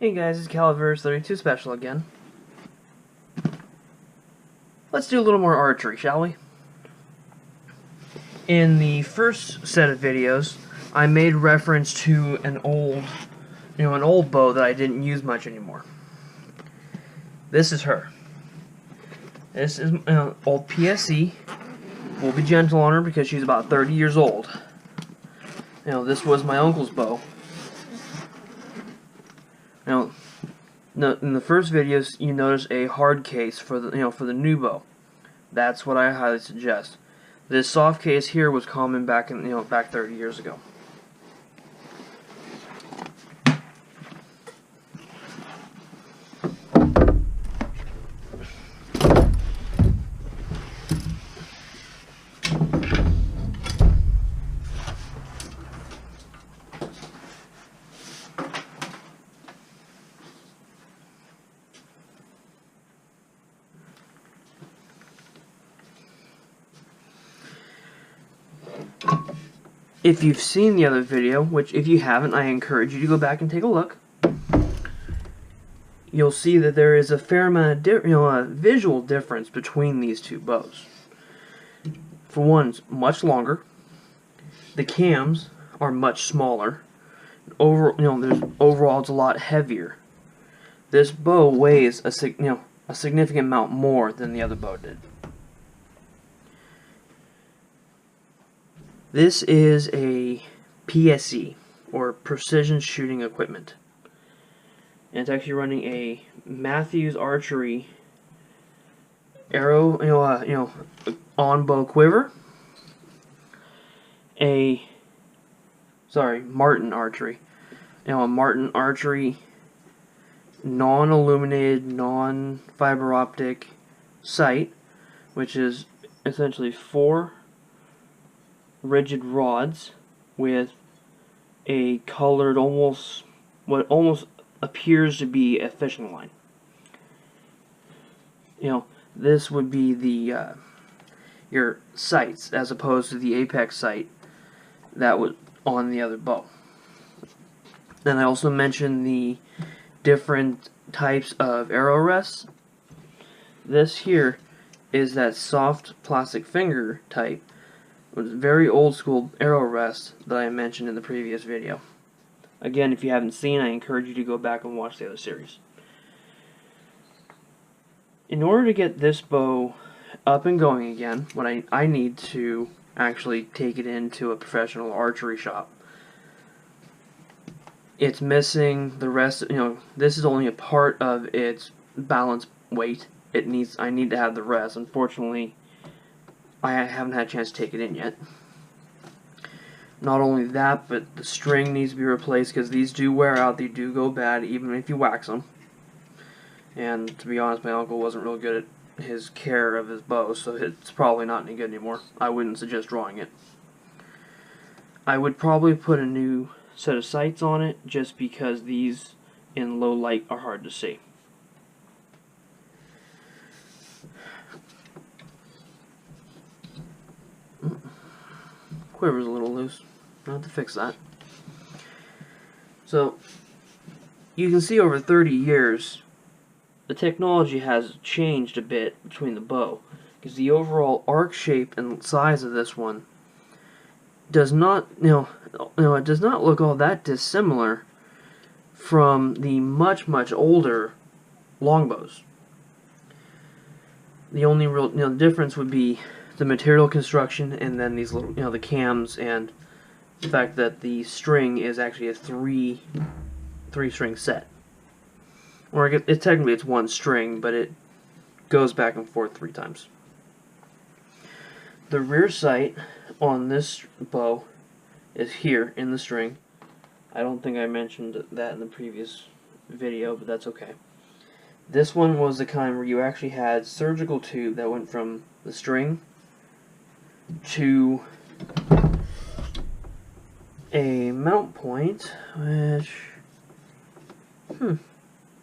Hey guys, it's Caliverse 32 Special again. Let's do a little more archery, shall we? In the first set of videos, I made reference to an old bow that I didn't use much anymore. This is her. This is old PSE. We'll be gentle on her because she's about 30 years old. This was my uncle's bow. In the first videos, you notice a hard case for the new bow. That's what I highly suggest. This soft case here was common back 30 years ago. If you've seen the other video, which if you haven't, I encourage you to go back and take a look, you'll see that there is a fair amount of visual difference between these two bows. For one, it's much longer. The cams are much smaller. Overall, it's a lot heavier. This bow weighs a significant amount more than the other bow did. This is a PSE, or Precision Shooting Equipment. And it's actually running a Matthews Archery arrow, on bow quiver. Martin Archery. A Martin Archery non-illuminated, non-fiber optic sight, which is essentially 4 rigid rods with a colored what almost appears to be a fishing line. This would be the your sights as opposed to the apex sight that was on the other bow. Then I also mentioned the different types of arrow rests. This here is that soft plastic finger type. It was very old school arrow rest that I mentioned in the previous video. Again, if you haven't seen, I encourage you to go back and watch the other series. In order to get this bow up and going again, what I need to actually take it into a professional archery shop. It's missing the rest. This is only a part of its balance weight. I need to have the rest. Unfortunately, I haven't had a chance to take it in yet. Not only that, but the string needs to be replaced because these do wear out. They do go bad even if you wax them. And to be honest, my uncle wasn't real good at his care of his bow, so it's probably not any good anymore. I wouldn't suggest drawing it. I would probably put a new set of sights on it just because these in low light are hard to see. Quiver's a little loose. I'll have to fix that. So, you can see over 30 years, the technology has changed a bit between the bow, because the overall arc shape and size of this one does not, it does not look all that dissimilar from the much older longbows. The only real difference would be the material construction, and then these little, the cams, and the fact that the string is actually a three string set. Or technically it's one string, but it goes back and forth 3 times. The rear sight on this bow is here in the string. I don't think I mentioned that in the previous video, but that's okay. This one was the kind where you actually had surgical tube that went from the string to a mount point, which I don't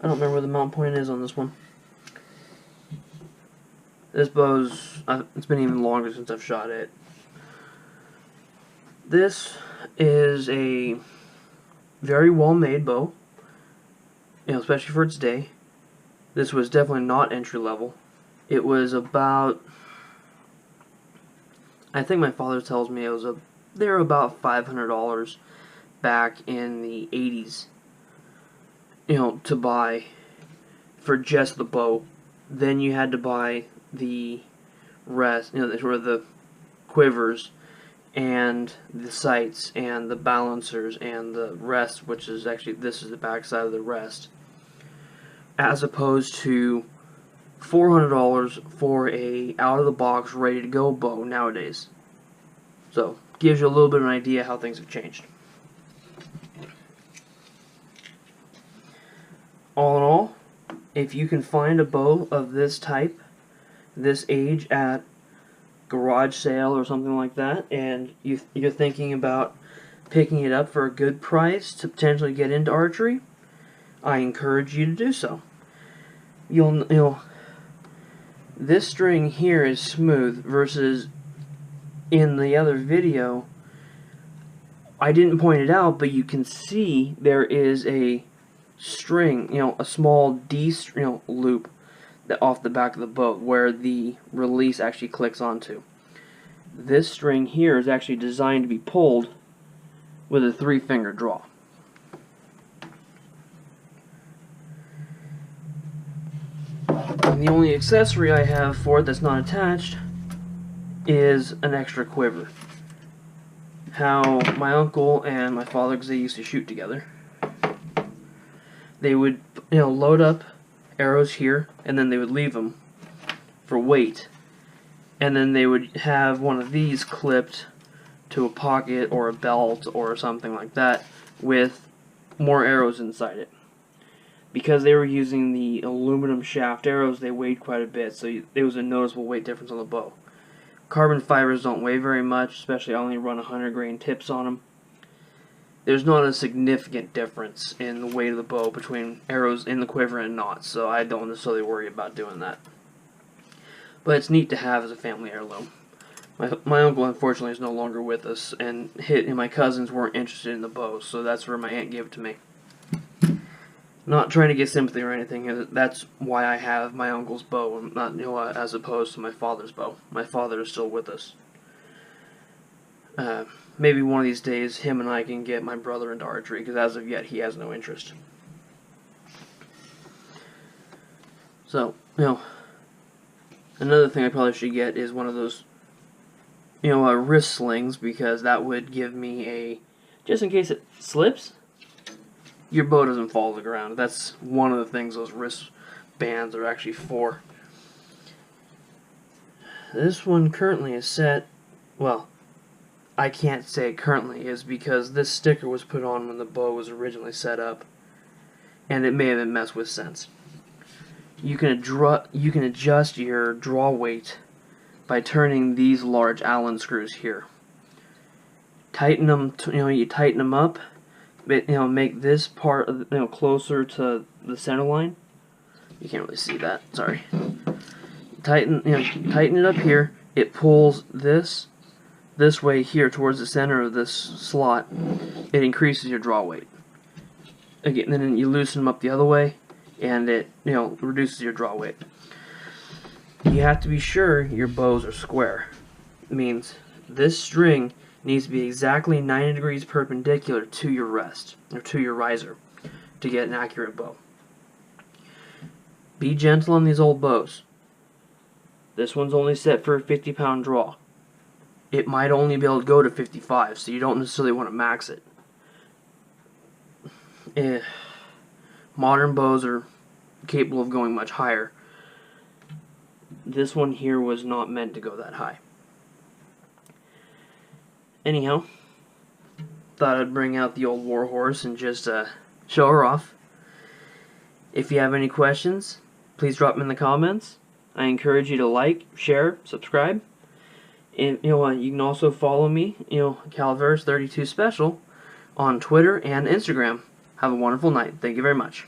remember where the mount point is on this one. This bow's it's been even longer since I've shot it. This is a very well made bow. especially for its day. This was definitely not entry level. It was about, I think my father tells me they were about $500 back in the 80s, to buy for just the bow. Then you had to buy the rest, the quivers and the sights and the balancers and the rest, which is actually, this is the back side of the rest, as opposed to $400 for a out-of-the-box, ready-to-go bow nowadays. So, gives you a little bit of an idea how things have changed. All in all, if you can find a bow of this type, this age, at garage sale or something like that, and you're thinking about picking it up for a good price to potentially get into archery, I encourage you to do so. This string here is smooth versus in the other video, I didn't point it out, but you can see there is a string, a small D loop that off the back of the bow where the release actually clicks onto. This string here is actually designed to be pulled with a 3-finger draw. And the only accessory I have for it that's not attached is an extra quiver. How my uncle and my father, because they used to shoot together, they would load up arrows here, and then they would leave them for weight, and then they would have one of these clipped to a pocket or a belt or something like that with more arrows inside it. Because they were using the aluminum shaft arrows, they weighed quite a bit, so there was a noticeable weight difference on the bow. Carbon fibers don't weigh very much, especially I only run 100 grain tips on them. There's not a significant difference in the weight of the bow between arrows in the quiver and not, so I don't necessarily worry about doing that. But it's neat to have as a family heirloom. My uncle, unfortunately, is no longer with us, and my cousins weren't interested in the bow, so that's where my aunt gave it to me. Not trying to get sympathy or anything. That's why I have my uncle's bow, not as opposed to my father's bow. My father is still with us. Maybe one of these days, him and I can get my brother into archery, because as of yet, he has no interest. So, another thing I probably should get is one of those, wrist slings, because that would give me just in case it slips, your bow doesn't fall to the ground. That's one of the things those wrist bands are actually for. This one currently is set, well, I can't say it currently is because this sticker was put on when the bow was originally set up, and it may have been messed with since. You can adjust your draw weight by turning these large Allen screws here. Tighten them, you tighten them up. Make this part, closer to the center line. You can't really see that. Sorry. Tighten it up here. It pulls this way here towards the center of this slot. It increases your draw weight. Again, then you loosen them up the other way, and it reduces your draw weight. You have to be sure your bows are square. It means this string needs to be exactly 90 degrees perpendicular to your rest, or to your riser, to get an accurate bow. Be gentle on these old bows. This one's only set for a 50-pound draw. It might only be able to go to 55, so you don't necessarily want to max it. Modern bows are capable of going much higher. This one here was not meant to go that high. Anyhow, thought I'd bring out the old warhorse and just show her off. If you have any questions, please drop them in the comments. I encourage you to like, share, subscribe. And you can also follow me, Calaveras32 Special, on Twitter and Instagram. Have a wonderful night. Thank you very much.